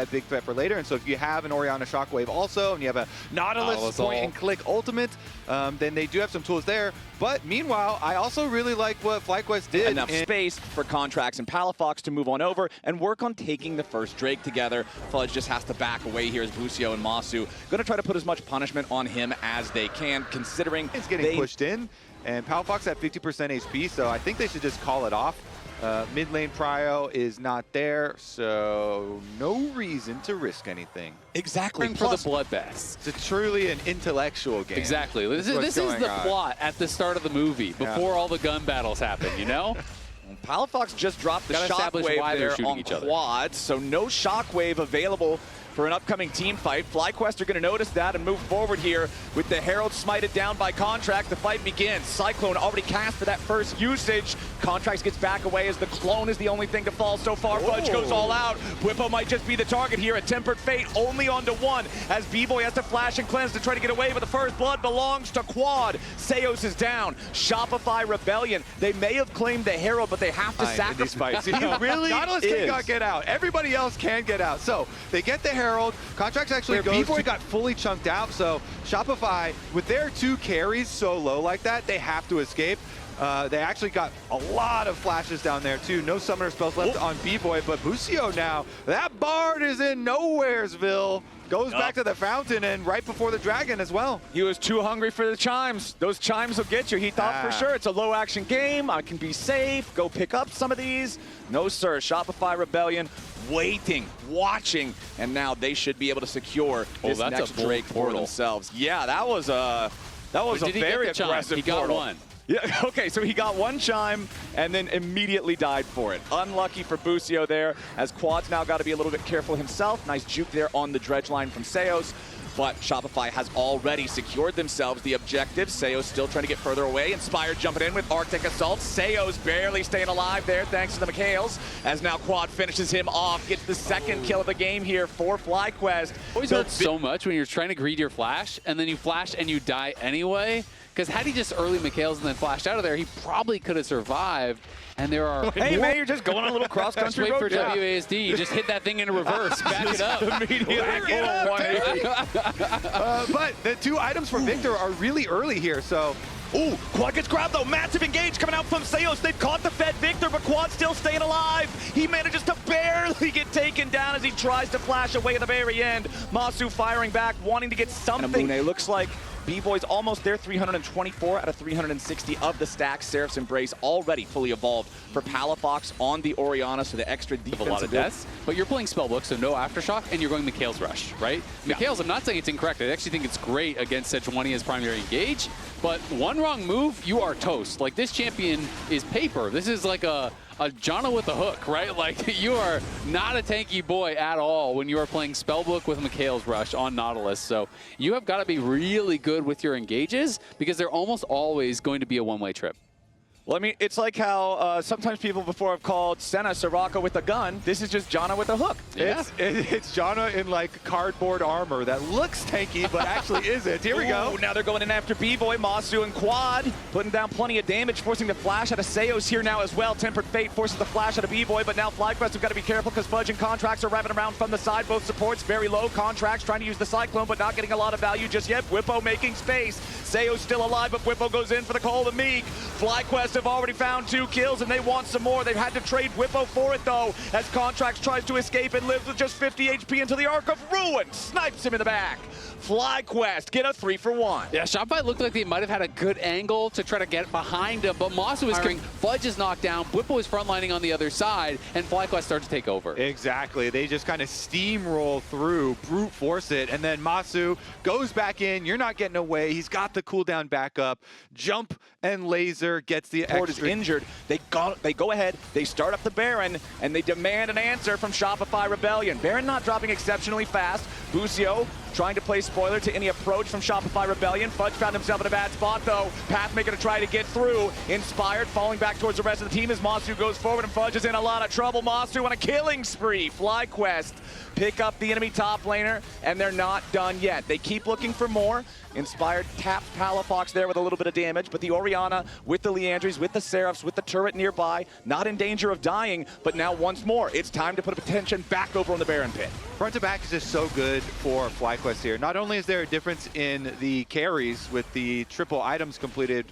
a big threat for later. And so if you have an Orianna Shockwave also, and you have a Nautilus point and click ultimate, then they do have some tools there. But meanwhile, I also really like what FlyQuest did. Enough space for Contracts and Palafox to move on over and work on taking the first Drake together. Fudge just has to back away here as Busio and Masu going to try to put as much punishment on him as they can, considering it's getting pushed in. And Palafox at 50% HP, so I think they should just call it off. Mid lane prio is not there, so no reason to risk anything. Exactly. For the bloodbaths. It's truly an intellectual game. Exactly. This is the plot at the start of the movie, before all the gun battles happen, you know? Palafox just dropped the Shockwave there on quad, so no Shockwave available for an upcoming team fight. FlyQuest are going to notice that and move forward here with the Herald smited down by Contract. The fight begins. Cyclone already cast for that first usage. Contracts gets back away as the clone is the only thing to fall so far. Fudge goes all out. Whippo might just be the target here. A Tempered Fate only onto one as B-Boy has to flash and cleanse to try to get away, but the first blood belongs to Quad. Zeus is down. Shopify Rebellion. They may have claimed the Herald, but they have to sacrifice. He really Nautilus cannot get out. Everybody else can get out. So they get the Herald. Contracts actually goes. B-Boy got fully chunked out, so Shopify, with their 2 carries so low like that, they have to escape. They actually got a lot of flashes down there too. No summoner spells left on B-Boy, but Busio now, that Bard is in Nowheresville. Goes back to the fountain and right before the dragon as well. He was too hungry for the chimes. Those chimes will get you. He thought for sure it's a low action game. I can be safe, go pick up some of these. No sir, Shopify Rebellion waiting, watching, and now they should be able to secure this next Drake for themselves. Yeah, that was a very aggressive He got one. Yeah, okay, so he got one chime and then immediately died for it. Unlucky for Busio there, as Quad's now got to be a little bit careful himself. Nice juke there on the dredge line from Zeus. But Shopify has already secured themselves the objective. Zeus still trying to get further away. Inspired jumping in with Arctic Assault. Zeus barely staying alive there thanks to the McHales. As now Quad finishes him off. Gets the second kill of the game here for FlyQuest. Always hurts so much when you're trying to greed your flash and then you flash and you die anyway. Because had he just early McHales and then flashed out of there, he probably could have survived. And there are hey man, you're just going on a little cross-country road. Wait for WASD. You just hit that thing into reverse. Back it up. But the 2 items for Victor are really early here, so. Ooh, Quad gets grabbed though. Massive engage coming out from Zeus. They've caught the fed Victor, but Quad still staying alive. He manages to barely get taken down as he tries to flash away at the very end. Masu firing back, wanting to get something. It looks like B-Boy's almost there, 324 out of 360 of the stack. Seraph's Embrace already fully evolved for Palafox on the Orianna, so the extra defense. A lot of deaths, but you're playing Spellbook, so no Aftershock, and you're going McHale's Rush, right? McHale's, I'm not saying it's incorrect. I actually think it's great against Sejuani as primary engage, but one wrong move, you are toast. Like, this champion is paper. This is like a Janna with a hook, right? Like, you are not a tanky boy at all when you are playing Spellbook with McHale's Rush on Nautilus. So you have got to be really good with your engages because they're almost always going to be a one-way trip. Well, I mean, it's like how sometimes people before have called Senna Soraka with a gun. This is just Janna with a hook. Yeah. It's Janna in like cardboard armor that looks tanky, but actually isn't. Here we go. Now they're going in after B-Boy, Masu, and Quad, putting down plenty of damage, forcing the flash out of Zeus here now as well. Tempered Fate forces the flash out of B-Boy, but now FlyQuest have got to be careful because Fudge and Contracts are wrapping around from the side. Both supports very low. Contracts trying to use the Cyclone, but not getting a lot of value just yet. Whippo making space. Zeus still alive, but Whippo goes in for the Call of the Meek. FlyQuest have already found 2 kills, and they want some more. They've had to trade Whippo for it, though, as Contracts tries to escape and lives with just 50 HP until the Arc of Ruin snipes him in the back. FlyQuest get a 3-for-1. Yeah, Shopify looked like they might have had a good angle to try to get behind him, but Masu is coming. Fudge is knocked down. Whippo is frontlining on the other side, and FlyQuest starts to take over. Exactly. They just kind of steamroll through, brute force it, and then Masu goes back in. You're not getting away. He's got the cooldown back up. Jump and laser gets the Port is injured. They go ahead, they start up the Baron, and they demand an answer from Shopify Rebellion. Baron not dropping exceptionally fast. Busio trying to play spoiler to any approach from Shopify Rebellion. Fudge found himself in a bad spot, though. Pathmaker to try to get through. Inspired, falling back towards the rest of the team as Masu goes forward, and Fudge is in a lot of trouble. Masu on a killing spree. FlyQuest pick up the enemy top laner, and they're not done yet. They keep looking for more. Inspired tapped Palafox there with a little bit of damage, but the Orianna with the Leandries, with the Seraphs, with the turret nearby, not in danger of dying, but now once more, it's time to put attention back over on the Baron pit. Front to back is just so good for FlyQuest here. Not only is there a difference in the carries with the triple items completed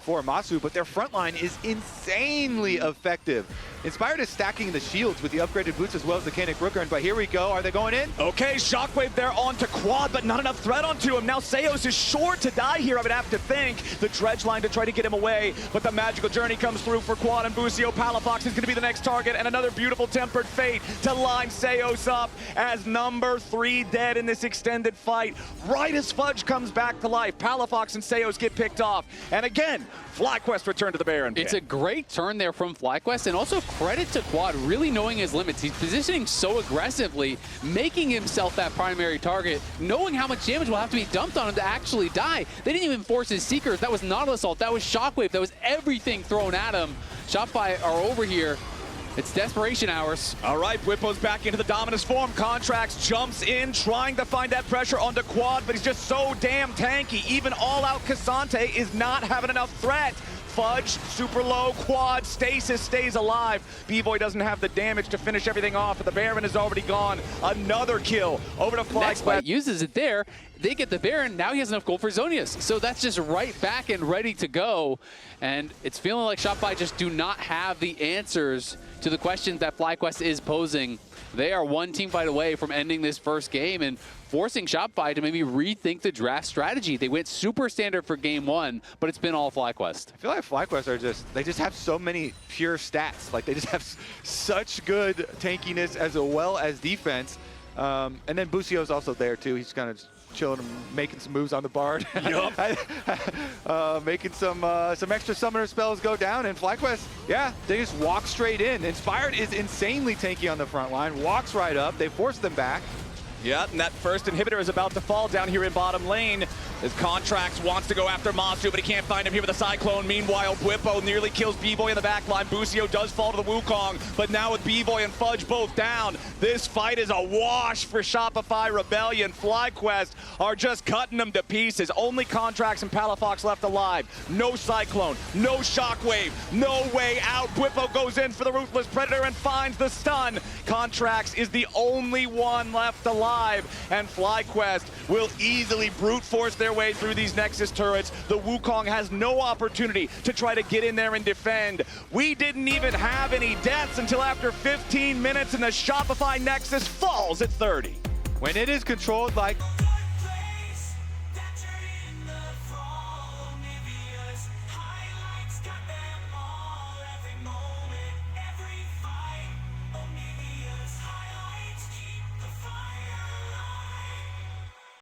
for Masu, but their front line is insanely effective. Inspired is stacking the shields with the upgraded boots as well as the Canic Rooker, but here we go. Are they going in? Okay, Shockwave there onto Quad, but not enough threat onto him. Now Zeus is sure to die here, I would have to think. The dredge line to try to get him away, but the magical journey comes through for Quad and Busio. Palafox is going to be the next target, and another beautiful tempered fate to line Zeus up as number 3 dead in this extended fight. Right as Fudge comes back to life, Palafox and Zeus get picked off, and again, FlyQuest return to the Baron pit. It's a great turn there from FlyQuest, and also credit to Quad really knowing his limits. He's positioning so aggressively, making himself that primary target, knowing how much damage will have to be dumped on him to actually die. They didn't even force his Seekers. That was Nautilus ult. That was Shockwave. That was everything thrown at him. Shopify are over here. It's desperation hours. All right, Bwipo's back into the Dominus form. Contracts jumps in, trying to find that pressure onto Quad, but he's just so damn tanky. Even all-out Cassante is not having enough threat. Fudge, super low, Quad, Stasis stays alive. B-Boy doesn't have the damage to finish everything off, but the Baron is already gone. Another kill over to FlyQuest. Uses it there. They get the Baron. Now he has enough gold for Zonius. So that's just right back and ready to go. And it's feeling like Shopify just do not have the answers to the questions that FlyQuest is posing. They are one team fight away from ending this first game and forcing Shopify to maybe rethink the draft strategy. They went super standard for game 1, but it's been all FlyQuest. I feel like FlyQuest are they just have so many pure stats. Like, they just have such good tankiness as well as defense. And then Busio's also there too. He's kind of chilling and making some moves on the Bard. Making some extra summoner spells go down, and FlyQuest, yeah, they just walk straight in. Inspired is insanely tanky on the front line, walks right up, they force them back. Yeah, and that first inhibitor is about to fall down here in bottom lane. As Contracts wants to go after Masu, but he can't find him here with a Cyclone. Meanwhile, Bwipo nearly kills B-Boy in the back line. Busio does fall to the Wukong, but now with B-Boy and Fudge both down, this fight is a wash for Shopify Rebellion. FlyQuest are just cutting them to pieces. Only Contracts and Palafox left alive. No Cyclone, no Shockwave, no way out. Bwipo goes in for the Ruthless Predator and finds the stun. Contracts is the only one left alive, and FlyQuest will easily brute force their way through these Nexus turrets. The Wukong has no opportunity to try to get in there and defend. We didn't even have any deaths until after 15 minutes, and the Shopify Nexus falls at 30. When it is controlled like